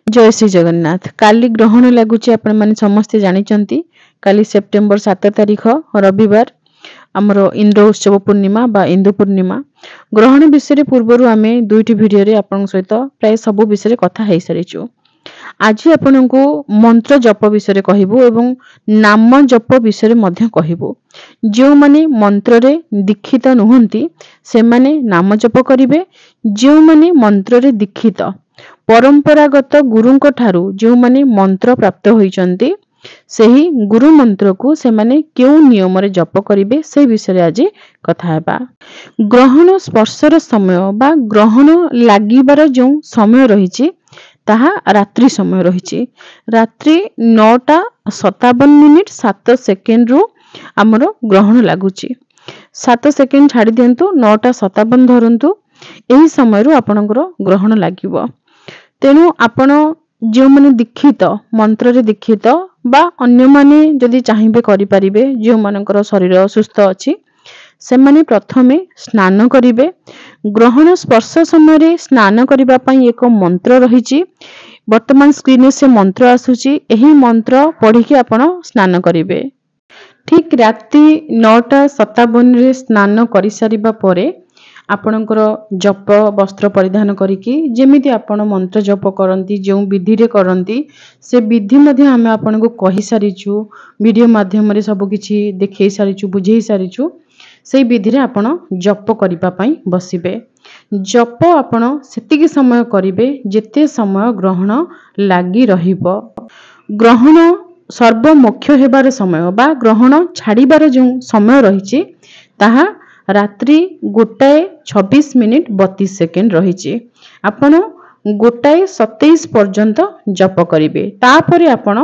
जय श्री जगन्नाथ। काली ग्रहण लगुच आपण माने समस्ते जानिचंती। काली सेप्टेम्बर 7 तारिख रविवार आमर इंद्र उत्सव पूर्णिमा बा इंदु पूर्णिमा। ग्रहण विषय पूर्वर आमे दुईटी वीडियो रे आपण सहित प्राय सब विषय कथा हेई सारिचु। आज आपण को मंत्र जप विषय कहबो एवं नाम जप विषय मध्य कहबो। जो माने मंत्र रे दीक्षित नुहंती से माने नाम जप करिवे। जो माने मंत्र रे दीक्षित परंपरागत गुरुंक ठारू जो माने मंत्र प्राप्त होइचंती सही गुरु मंत्र को से माने क्यों नियम रे जप करिवे से विषय आज कथा हेबा। ग्रहण स्पर्शर समय बा ग्रहण लागिबार जो समय रहिछि ताहा रात्रि समय रहिछि। रात्रि 9:57 7 सेकेंड रु हमर ग्रहण लागुछि। 7 सेकेंड छाड़ी दियंतु 9:57 धरंतु एही समय रु आपनकर ग्रहण लागिबो। तेणु आपण जो माने दीक्षित मंत्र रे दीक्षित बा अन्य माने जदि चाहिबे करि परिबे जो मानकर शरीर सुस्थ अछि से माने प्रथमे स्नान करिवे। ग्रहण स्पर्श समय रे स्नान करिबा पई एक मंत्र रहिछि। वर्तमान स्क्रीन से मंत्र आसुछि। एही मंत्र पढ़ी के आपण स्नान करिवे। ठीक राति 9:57 रे स्नान करि सारिबा परे आपणकर जप वस्त्र परिधान करिकी जेमिति आपण मंत्र जप करंती जो विधि रे करंती से विधि मध्ये हम आपण को कहि सारिछु। वीडियो माध्यम रे सब किछि देखै सारिछु बुझै सारिछु। से विधि रे आपण जप करिबा पई बसिबे। जप आपण सेतिकी समय करिवे जेते समय ग्रहण लागी रहिबो। ग्रहण सर्वमुख्य हेबार समय बा ग्रहण छाड़ीबार जो समय रहिछि ताहा रात्रि 1:26 32 सेकेंड रहिछि। आपण 1:27 पर्यंत जप करिवे। तापरे आपण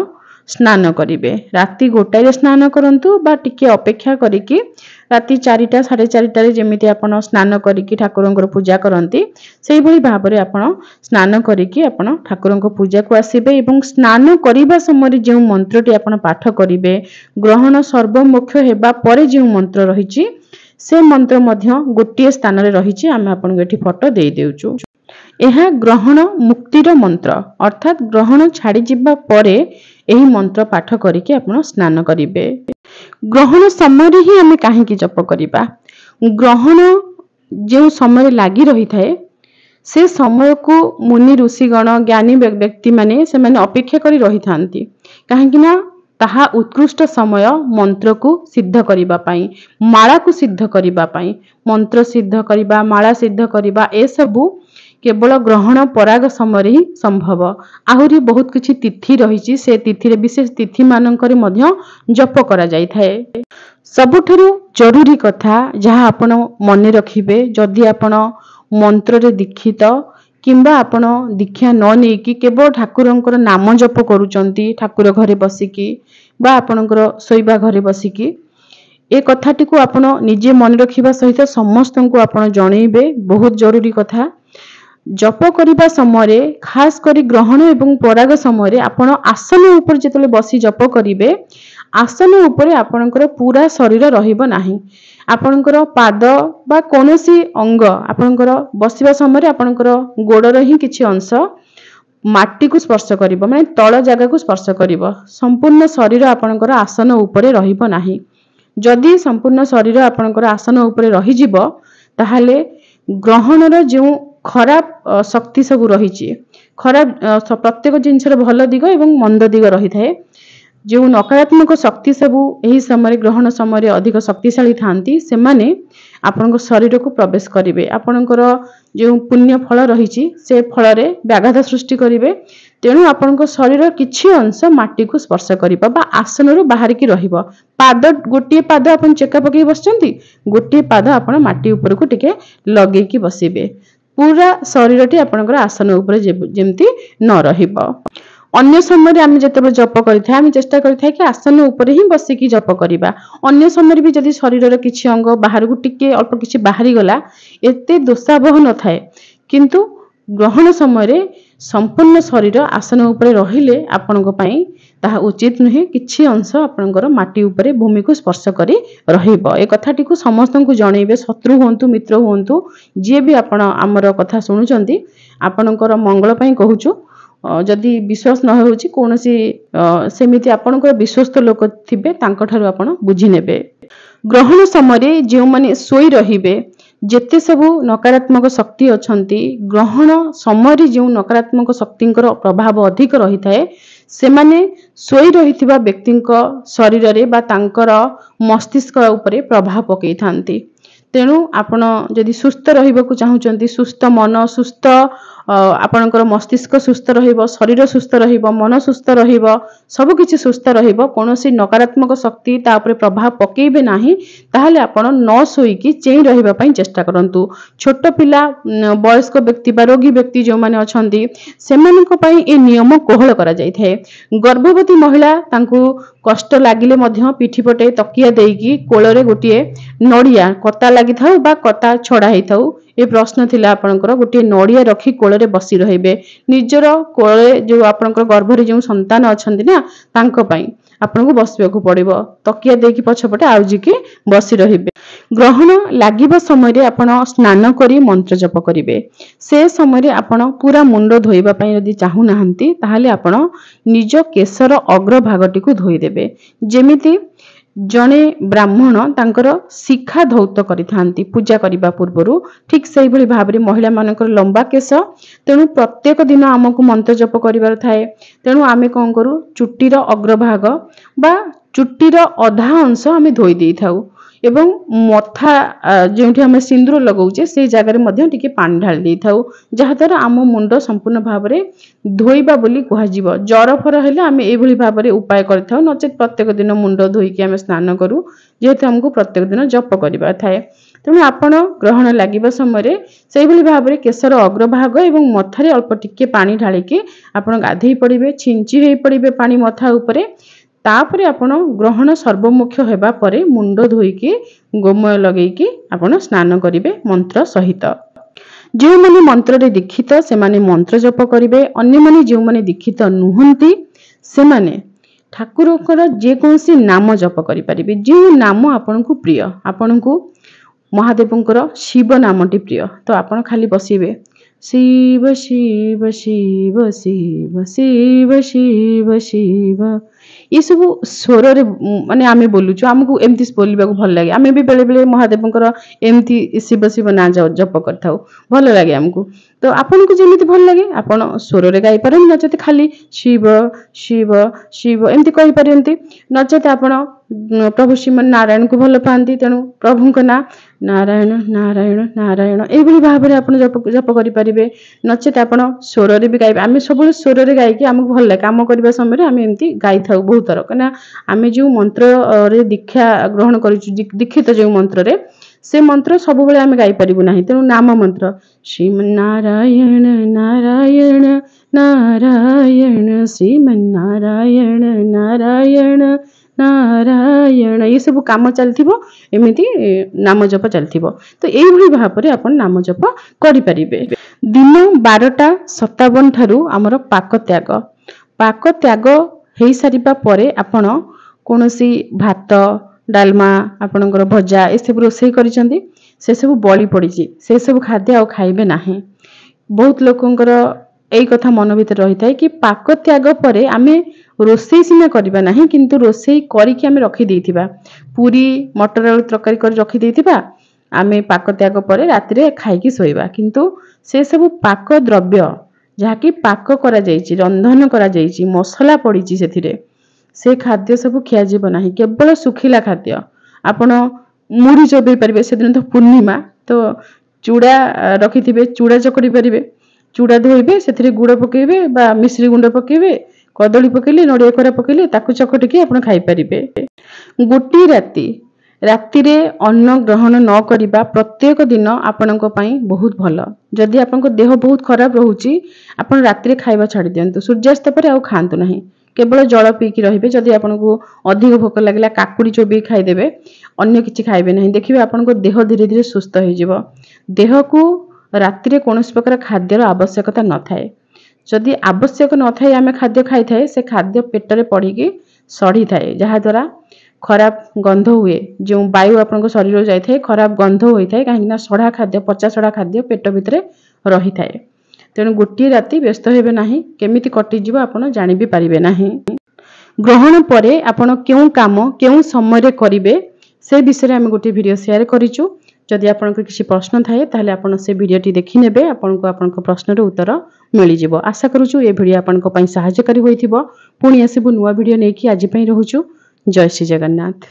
स्नान करिवे। राति 1 रे स्नान करंतु बा टिके अपेक्षा करिकी राति 4टा 4:30 रे जेमिति आपण स्नान करिकी ठाकुरंकर पूजा करंती सेहि भली भाबरे आपण स्नान करिकी आपण ठाकुरंकर पूजा को आसीबे। एवं स्नान करिबा समय जे मंत्रटी आपण पाठ करिवे ग्रहण सर्वमुख्य हेबा परे जे मंत्र रहिछि से मंत्र मध्य गोटे स्थान रे रहिछि। आमे आपन एठी फोटो देई देउछु। एहा ग्रहण मुक्तिर मंत्र अर्थात ग्रहण छाड़ी जिबा परे एही मंत्र पाठ करिके आपण स्नान करिवे। ग्रहण समय रे ही आमे काहे की जप करिबा। ग्रहण जे समय लागि रही थाए से समय को मुनि ऋषिगण ज्ञानी व्यक्ति माने से माने अपेक्षा करी रही थांती काहे कि ना ताहा उत्कृष्ट समय मंत्र को सिद्ध करिबा पाई माला को सिद्ध करिबा पाई मंत्र सिद्ध करिबा माला सिद्ध करिबा ए सबु केवल ग्रहण पराग समय ही संभव। आहुरी बहुत किछि तिथि रहिछि से तिथि रे विशेष तिथि मानकर मध्य जप करा जाय थाए। सबुठरु जरूरी कथा जहा आपण मने रखिबे जदि आपण मंत्र रे दीक्षित किंबा आपण दीक्षा न नेकी केवल ठाकुरंकर नाम जप करूचंती ठाकुर घरे बसिकी बा आपणकर सोइबा घरे बसिकी ए कथाटी को आपण निजे मन रखिबा सहित समस्तन को आपण जणैबे। बहुत जरूरी कथा। जप करिबा समय खास करी ग्रहण एवं पराग समय आपण आसन ऊपर जेतले बसी जप करिवे आसन ऊपर आपणकर पूरा शरीर रहिबो नाही। आपणकर पाद बा कोनोसी अंग आपणकर बसिबा समय आपणकर गोडर ही किछि अंश माटी को स्पर्श करिबो माने तळ जागा को स्पर्श करिबो। संपूर्ण शरीर आपणकर आसन ऊपर रहिबो नाही। जदि संपूर्ण शरीर आपणकर आसन ऊपर रहि जिवो ताहाले ग्रहणर जो खराब शक्ति सब रहिछि खराब प्रत्येक जिंसर भल दिग एवं मंद दिग रही थाए। जो नकारात्मक शक्ति सबू एही समय ग्रहण समय अधिक शक्तिशाली थांती से माने आपनको शरीर को प्रवेश करिवे। आपनकर जो पुण्य फल रहिछि से फल रे व्याघात सृष्टि करिवे। तेणु आपनको शरीर किछि अंश माटी को स्पर्श करिबा बा आसन रो बाहर की रहिबो। पाद गोटे पाद आपन चेका पकई बसचंती गोटे पाद आपन माटी ऊपर को टिके लगेई की बसिबे। पूरा शरीरटी आपनकर आसन ऊपर जेमती न रहिबो। अन्य समय आम जिते जप करें आम चेष्टा करें कि आसन उपर ही बसिकी जप करवा। अन्य समय भी जदि शरीर किसी अंग बाहर को टिके अल्प किसी बाहरी गला एते दोषावह न थाए किंतु ग्रहण समय संपूर्ण शरीर आसन उपर रहिले आपनको पई ताहा उचित नुहे। किछि अंश आपनकर माटी ऊपर भूमि को स्पर्श करी रहिबो। ए कथाटी को समस्त को जणैबे शत्रु होंतु मित्र होंतु जे भी आपण आमर कथा सुनुचंती आपनकर मंगल पई कहूछु। जदि विश्वास न होउची कोनोसी सेमिति आपणकर विश्वस्त लोक थिबे तांकठारु आपण बुझी नेबे। ग्रहण समय जो माने सोई रहिबे जेते सबु नकारात्मक शक्ति अछंती ग्रहण समय जो नकारात्मक शक्तिंकर प्रभाव अधिक रही थाए से माने सोई रहिथिबा व्यक्तिंक शरीर रे बा तांकर मस्तिष्क उपरे प्रभाव पकई थांती। तेणु आपण जदि सुस्थ रहिबाकू चाहुचंती सुस्थ मन सुस्थ आपणकर मस्तिष्क सुस्थ रहिबो शरीर सुस्थ रहिबो मन सुस्थ रहिबो सब किछि सुस्थ रहिबो कोनोसी नकारात्मक शक्ति ता उपरे प्रभाव पकेइबे नाही ताहाले आपण न सोईकी चेई रहिबा पई चेष्टा करंतु। छोट पिला वयस्क व्यक्ति बा रोगी व्यक्ति जो माने अछंती सेमानक पई ए नियम कोहळ करा जाय थाए। गर्भवती महिला तांकू कष्ट लागिले मध्य पिठी पटे तकिया देईकी कोଳରେ गोटिए नडिया कता लागि थाउ बा कता छडा हेई थाउ ए प्रश्न थिला आपनकर गोटे नडिया रखी कोଳରେ बसी रहिबे निजर कोळे जो आपनकर गर्भरे जो संतान अछंती ना तांको पई आपनको बसिबाकू पड़िबो तकिया देकी पछपटे आउजिकी बसी रहिबे। ग्रहण लागिबा समय रे आपण स्नान करी मंत्र जप करिवे से समय रे आपण पूरा मुंड धोइबा पई यदि चाहू नाहंती ताहाले आपण निज केशर अग्रभागटी को धोई देबे। जेमिति जणे ब्राह्मण तांकर शिखा धौत करिथांती पूजा करिबा पूर्वरु ठीक सेहि भली भाबरे महिला मानकर लंबा केश तेणु प्रत्येक दिन आमको मंत्र जप करिवार थाए। तेणु आमे कोन करू चुट्टीर अग्रभाग बा चुट्टीर अधा अंश आमे धोई देई थाउ एवं मथा जेउठी आमे सिंदूर लगाउचे से जगह रे मध्य टिके पानी ढाल देई थाउ जहा द्वारा आम मुंड संपूर्ण भाबरे धोइबा बोली कुहा जीव। जर फर हेले आमे ए भली भाबरे उपाय करथाउ नचेत प्रत्येक दिन मुंड धोई के आमे स्नान करू जेहेतु हमको प्रत्येक दिन जप करिबा थाए। तेणु आपण ग्रहण लागिबा समय से भली भाबरे केशर अग्रभाग एवं मथारे अल्प टिके पानी ढालिके आपण गाधेई पड़िबे छिंची हेई पड़िबे पानी मथा उपरे तापरे आपण ग्रहण सर्वमुख्य हेबा परे मुंड धोईकी गोमय लगेईकी आपण स्नान करिवे मंत्र सहित। जो माने मंत्र रे दीक्षित से माने मंत्र जप करिवे अन्य माने जो माने दीक्षित नुहंती से माने ठाकुरकर जे कोनसी नाम जप करि परिबे जो नाम आपनकु प्रिय आपनकु महादेवंकर शिव नामटी प्रिय तो आपण खाली बसिबे शिव शिव शिव शिव शिव शिव शिव ये सब स्वर रे माने आमे बोलुछु हमकु एमती बोलिबाकू भल लागे आमे भी बेले बेले महादेवंकर एमती शिव शिव ना जप करथाउ भल लागे हमकु तो आपन को जेमिति भल लागे आपण स्वर रे गाई परन नचते खाली शिव शिव शिव एमती कहि परंती नचते आपण प्रभु श्रीमन नारायण को भल पांती तेणु प्रभु को ना नारायण नारायण नारायण ए भली भाबरे आपण जप करि परिबे नचेत आपण स्वर रे भी गाइबे आमे सब स्वर रे गाई के हमकु भल लागे काम करबा समय रे आमे एमती गाई थाउ बहुत थर कना आमे जो मंत्र रे दीक्षा ग्रहण करिछु दीक्षित जो मंत्र रे से मंत्र सब बेले आमे गाई परिबु नाही तेणु नाम मंत्र श्रीमन नारायण नारायण नारायण श्रीमन नारायण नारायण नारायण ये सब काम चलथिबो एमिति नाम जप चलथिबो तो एई भली भाबरे आपण नाम जप करि परिबे। दिन 12:57 ठारू हमर पाक त्याग हेई सारिबा परे आपण कोनोसी भात डालमा आपणकर भजा ए सब रोषेई करिसंती से सब बळी पड़िछि से सब खाद्य आ खाइबे नाही। बहुत लोकंकर एई कथा मन भीतर रही थाए कि पाक त्याग परे आमे रोषेई सिना करिबा नाही किंतु रोषेई करी कि आमे रखी देइथिबा पूरी मटर आलू तरकारी कर रखी देइथिबा आमे पाक त्याग परे राति रे खाइ कि सोइबा किंतु से सब पाक द्रव्य जहा कि पाक करा जाइछि रंधन करा जाइछि मसला पड़िछि सेथिरे से खाद्य सब खिया जीव नाही केवल सुखिला खाद्य आपण मुड़ी चोबई परिबे से दिन तो पूर्णिमा तो चूड़ा रखिथिबे चूड़ा चकड़ी परिबे चूड़ा धोइबे सेथिरे गुड़ पकेइबे बा मिश्री गुंड पकेइबे कदली पकेइले नडिया कोरा पकेइले ताकू चकटिकी आपण खाइ परिबे। गोटी राति रे अन्न ग्रहण न करिबा प्रत्येक दिन आपनक पई बहुत भल जदि आपनक देह बहुत खराब रहूची आपण राति रे खाइबा छाडी दियंतु सूर्यास्त परे आ खांतु नाही केवल जल पीकी रहिबे जदि आपनकू अधिक भोक लागला काकुड़ी चोबी खाइ देबे अन्य किछि खाइबे नाही देखिबे आपनक देह धीरे धीरे सुस्थ होई जिवो देह को राति रे कोनोस प्रकार खाद्यर आवश्यकता न थाए जदि आवश्यक न थाए आमे खाद्य खाइ थाए से खाद्य पेट रे पड़ीकी सड़ी थाए जहा द्वारा खराब गंध हुए जो वायु आपन शरीर जाए खराब गंध होई थाए काहेकि ना सड़ा खाद्य पचा सड़ा खाद्य पेट भितरे रही थाए तेणु गोटे राति व्यस्त हेबे नाही, केमिति कटिଯିବ आपण जानि भी पारिबे नाही। ग्रहण परे आपण केउ काम केउ समय रे करिवे से विषय रे हम गोटे वीडियो शेयर करिछु। जदि आपनको किसी प्रश्न थाए ताहले आपण से वीडियोटी देखि नेबे, आपनको आपनको प्रश्न रे उत्तर मिलि जिवो। आशा करूछु ए वीडियो आपनको पई सहायकारी होइथिबो। पुणी आसीबु नुवा वीडियो नेकी आज पई रहूछु। जय श्री जगन्नाथ।